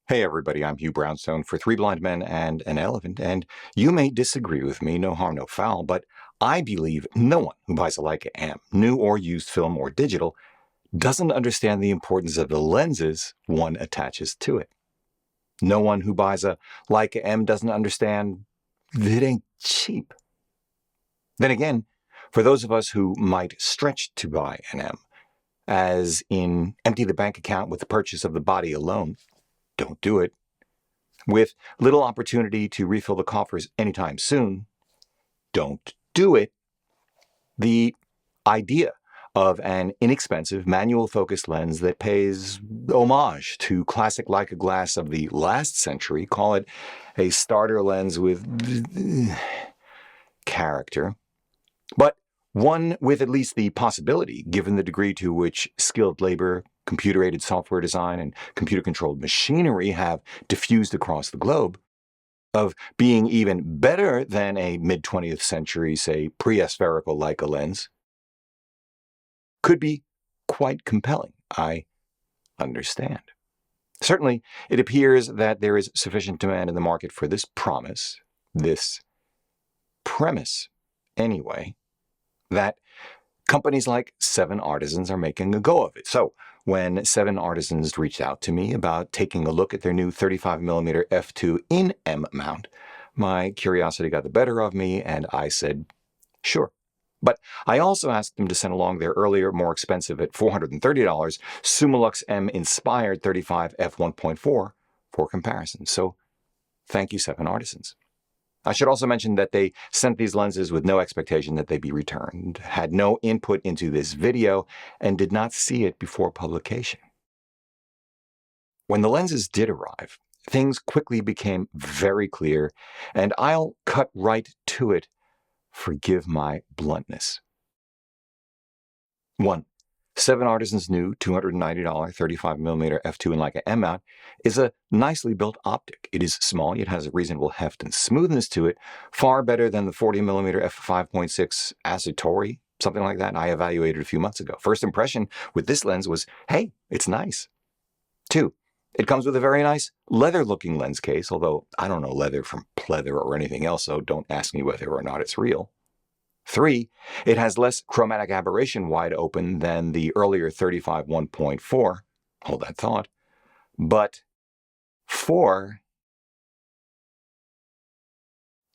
Hey everybody, I'm Hugh Brownstone for Three Blind Men and an Elephant, and you may disagree with me, no harm, no foul, but I believe no one who buys a Leica M, new or used film or digital, doesn't understand the importance of the lenses one attaches to it. No one who buys a Leica M doesn't understand that it ain't cheap. Then again, for those of us who might stretch to buy an M, as in empty the bank account with the purchase of the body alone, don't do it. With little opportunity to refill the coffers anytime soon, don't do it. The idea of an inexpensive manual focus lens that pays homage to classic Leica glass of the last century, call it a starter lens with character, but one with at least the possibility, given the degree to which skilled labor, computer-aided software design, and computer-controlled machinery have diffused across the globe, of being even better than a mid-20th century, say, pre-aspherical Leica lens, could be quite compelling. I understand. Certainly, it appears that there is sufficient demand in the market for this promise, this premise, anyway, that companies like 7Artisans are making a go of it. So when 7Artisans reached out to me about taking a look at their new 35mm f2 in M mount, my curiosity got the better of me and I said, sure. But I also asked them to send along their earlier, more expensive at $430 Summilux M inspired 35 f1.4 for comparison. So thank you, 7Artisans. I should also mention that they sent these lenses with no expectation that they'd be returned, had no input into this video, and did not see it before publication. When the lenses did arrive, things quickly became very clear, and I'll cut right to it. Forgive my bluntness. 1. 7Artisans' new $290 35mm f2 and Leica M mount is a nicely built optic. It is small, yet has a reasonable heft and smoothness to it, far better than the 40mm f5.6 Asatori, something like that I evaluated a few months ago. First impression with this lens was, hey, it's nice. 2. It comes with a very nice leather-looking lens case, although I don't know leather from pleather or anything else, so don't ask me whether or not it's real. 3, it has less chromatic aberration wide open than the earlier 35 1.4. Hold that thought. But 4,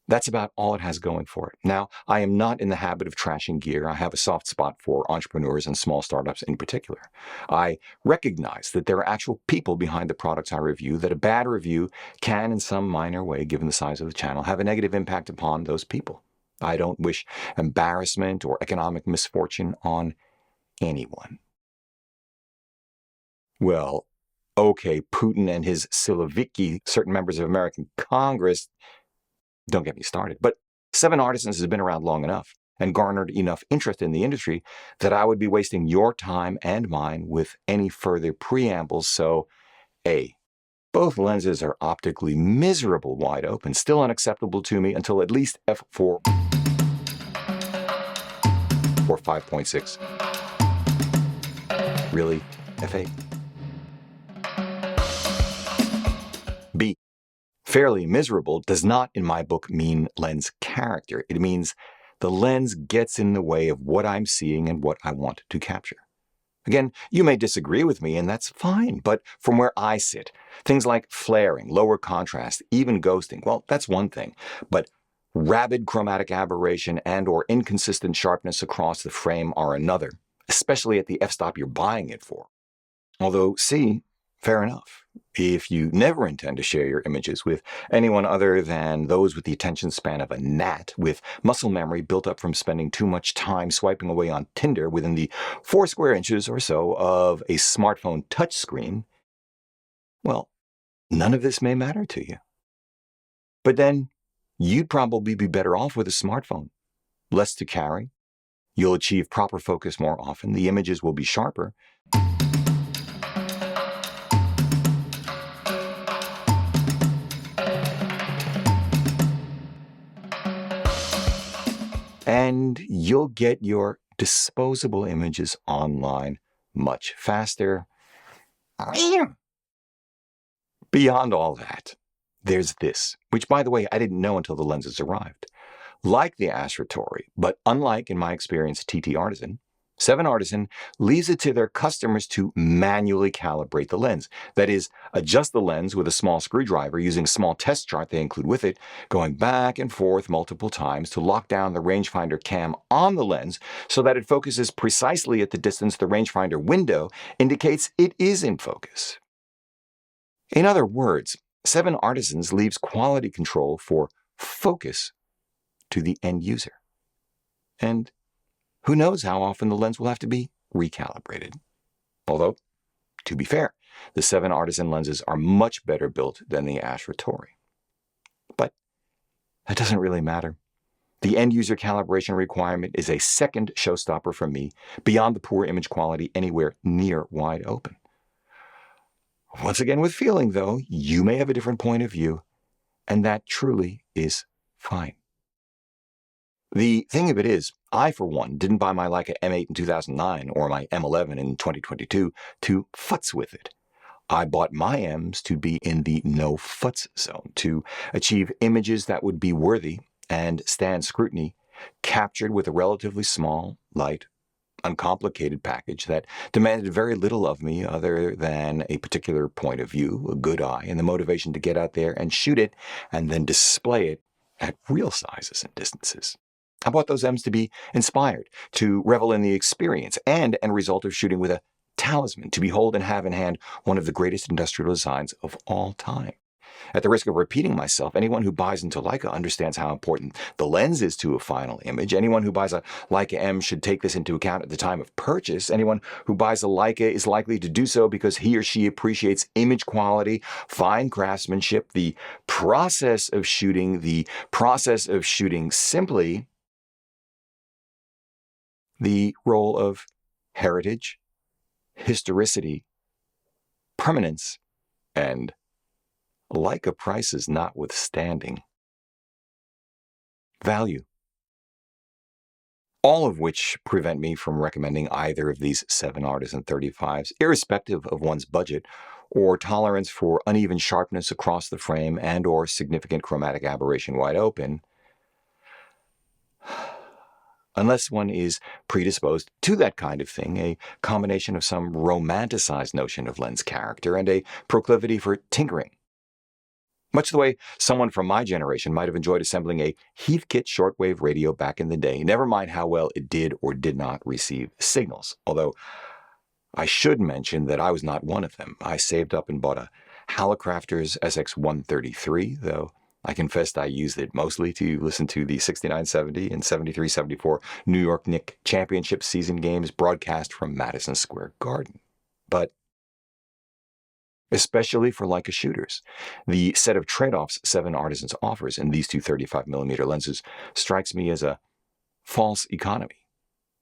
that's about all it has going for it. Now, I am not in the habit of trashing gear. I have a soft spot for entrepreneurs and small startups in particular. I recognize that there are actual people behind the products I review, that a bad review can, in some minor way, given the size of the channel, have a negative impact upon those people. I don't wish embarrassment or economic misfortune on anyone. Well, okay, Putin and his Siloviki, certain members of American Congress, don't get me started. But 7Artisans has been around long enough and garnered enough interest in the industry that I would be wasting your time and mine with any further preambles. So, A, both lenses are optically miserable wide open, still unacceptable to me until at least f4 or 5.6. Really? f8? B, fairly miserable does not, in my book, mean lens character. It means the lens gets in the way of what I'm seeing and what I want to capture. Again, you may disagree with me, and that's fine, but from where I sit, things like flaring, lower contrast, even ghosting, well, that's one thing. But rabid chromatic aberration and or inconsistent sharpness across the frame are another, especially at the f-stop you're buying it for. Although, see, fair enough. If you never intend to share your images with anyone other than those with the attention span of a gnat, with muscle memory built up from spending too much time swiping away on Tinder within the 4 square inches or so of a smartphone touchscreen, well, none of this may matter to you. But then, you'd probably be better off with a smartphone. Less to carry. You'll achieve proper focus more often. The images will be sharper. And you'll get your disposable images online much faster. Beyond all that, there's this, which, by the way, I didn't know until the lenses arrived. Like the Astratori, but unlike, in my experience, TT Artisan, 7Artisan leaves it to their customers to manually calibrate the lens. That is, adjust the lens with a small screwdriver using a small test chart they include with it, going back and forth multiple times to lock down the rangefinder cam on the lens so that it focuses precisely at the distance the rangefinder window indicates it is in focus. In other words, 7Artisans leaves quality control for focus to the end user. And who knows how often the lens will have to be recalibrated. Although, to be fair, the 7Artisan lenses are much better built than the Astratori. But that doesn't really matter. The end-user calibration requirement is a second showstopper for me, beyond the poor image quality anywhere near wide open. Once again with feeling, though, you may have a different point of view, and that truly is fine. The thing of it is, I, for one, didn't buy my Leica M8 in 2009 or my M11 in 2022 to futz with it. I bought my M's to be in the no-futz zone, to achieve images that would be worthy and stand scrutiny, captured with a relatively small, light, uncomplicated package that demanded very little of me other than a particular point of view, a good eye, and the motivation to get out there and shoot it and then display it at real sizes and distances. I bought those M's to be inspired, to revel in the experience, and end result of shooting with a talisman, to behold and have in hand one of the greatest industrial designs of all time. At the risk of repeating myself, anyone who buys into Leica understands how important the lens is to a final image. Anyone who buys a Leica M should take this into account at the time of purchase. Anyone who buys a Leica is likely to do so because he or she appreciates image quality, fine craftsmanship, the process of shooting simply, the role of heritage, historicity, permanence, and Leica prices notwithstanding, value. All of which prevent me from recommending either of these 7Artisan 35s, irrespective of one's budget or tolerance for uneven sharpness across the frame and or significant chromatic aberration wide open, unless one is predisposed to that kind of thing, a combination of some romanticized notion of lens character and a proclivity for tinkering. Much the way someone from my generation might have enjoyed assembling a Heathkit shortwave radio back in the day, never mind how well it did or did not receive signals. Although I should mention that I was not one of them. I saved up and bought a Hallicrafters SX133, though I confessed I used it mostly to listen to the 69-70 and 73-74 New York Knicks championship season games broadcast from Madison Square Garden. But especially for Leica shooters, the set of trade-offs 7Artisans offers in these two 35mm lenses strikes me as a false economy.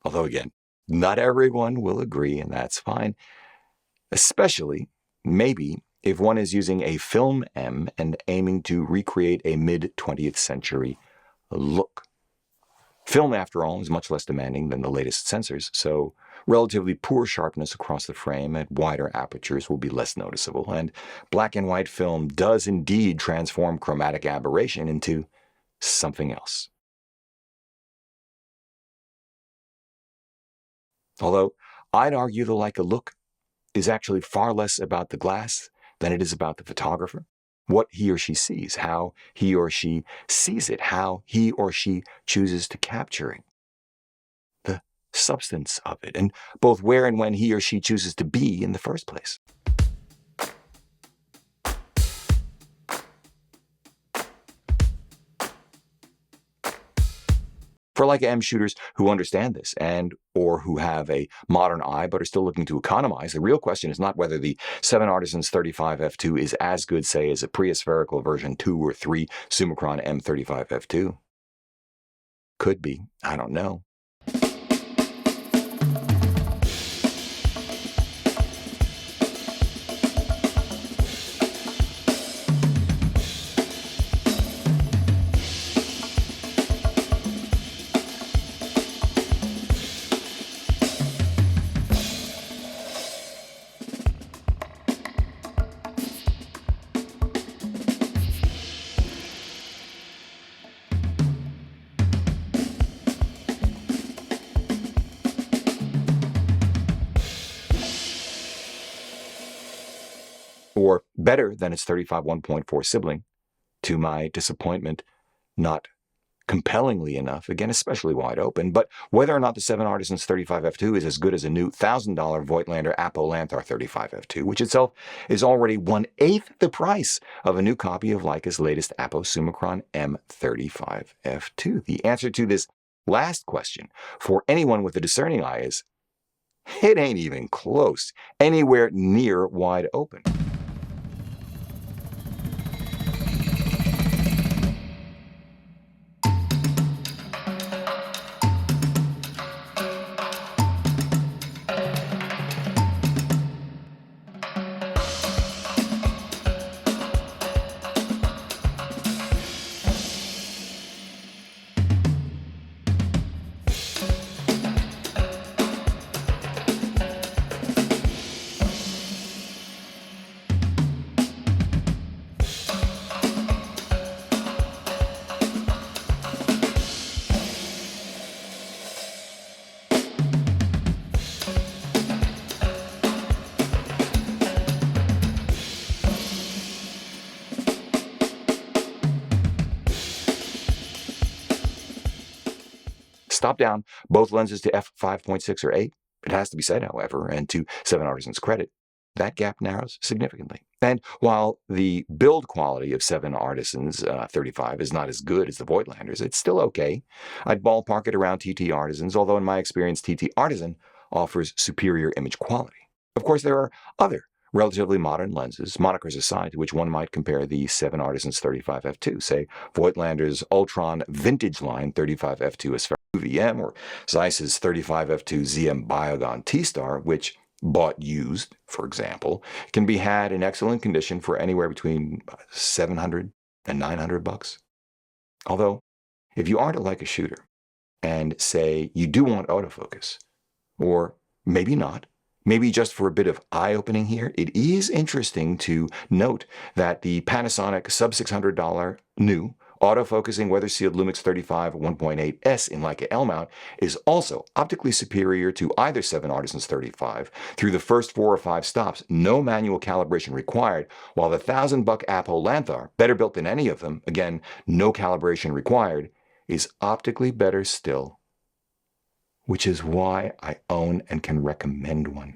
Although again, not everyone will agree, and that's fine. Especially, maybe, if one is using a film M and aiming to recreate a mid-20th century look. Film, after all, is much less demanding than the latest sensors, so relatively poor sharpness across the frame at wider apertures will be less noticeable, and black and white film does indeed transform chromatic aberration into something else. Although I'd argue the Leica look is actually far less about the glass than it is about the photographer. What he or she sees, how he or she sees it, how he or she chooses to capture it. The substance of it, and both where and when he or she chooses to be in the first place. For Leica M shooters who understand this and or who have a modern eye but are still looking to economize, the real question is not whether the 7Artisans 35 f2 is as good, say, as a preaspherical version 2 or 3 Summicron M35 f2. Could be. I don't know. or better than its 35 1.4 sibling. To my disappointment, not compellingly enough, again, especially wide open. But whether or not the 7Artisans 35F2 is as good as a new $1,000 Voigtlander Apo-Lanthar 35F2, which itself is already 1/8 the price of a new copy of Leica's latest Apo Summicron M35F2. The answer to this last question for anyone with a discerning eye is, it ain't even close, anywhere near wide open. Stop down both lenses to f5.6 or 8. It has to be said, however, and to 7Artisans' credit, that gap narrows significantly. And while the build quality of 7Artisans 35 is not as good as the Voigtlanders, it's still okay. I'd ballpark it around TT Artisans, although in my experience, TT Artisan offers superior image quality. Of course, there are other relatively modern lenses, monikers aside, to which one might compare the 7Artisans 35F2, say Voigtlander's Ultron Vintage Line 35F2 VM, or Zeiss's 35F2 ZM Biogon T-Star, which, bought used, for example, can be had in excellent condition for anywhere between $700 and $900. Although, if you aren't a Leica shooter, and say you do want autofocus, or maybe not, maybe just for a bit of eye-opening here, it is interesting to note that the Panasonic sub-$600 new autofocusing weather-sealed Lumix 35 1.8S in Leica L-mount is also optically superior to either 7Artisans 35 through the first 4 or 5 stops, no manual calibration required, while the $1,000 Apo-Lanthar, better built than any of them, again, no calibration required, is optically better still, which is why I own and can recommend one.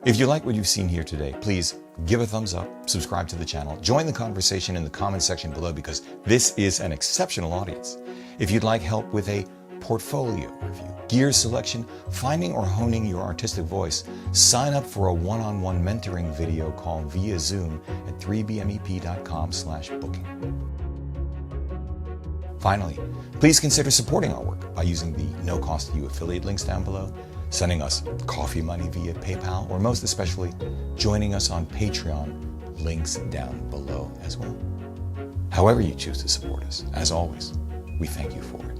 If you like what you've seen here today, please give a thumbs up, subscribe to the channel, join the conversation in the comment section below because this is an exceptional audience. If you'd like help with a portfolio review, gear selection, finding or honing your artistic voice, sign up for a one-on-one mentoring video call via Zoom at 3bmep.com/booking. Finally, please consider supporting our work by using the no-cost-to-you affiliate links down below, sending us coffee money via PayPal, or most especially, joining us on Patreon, links down below as well. However you choose to support us, as always, we thank you for it.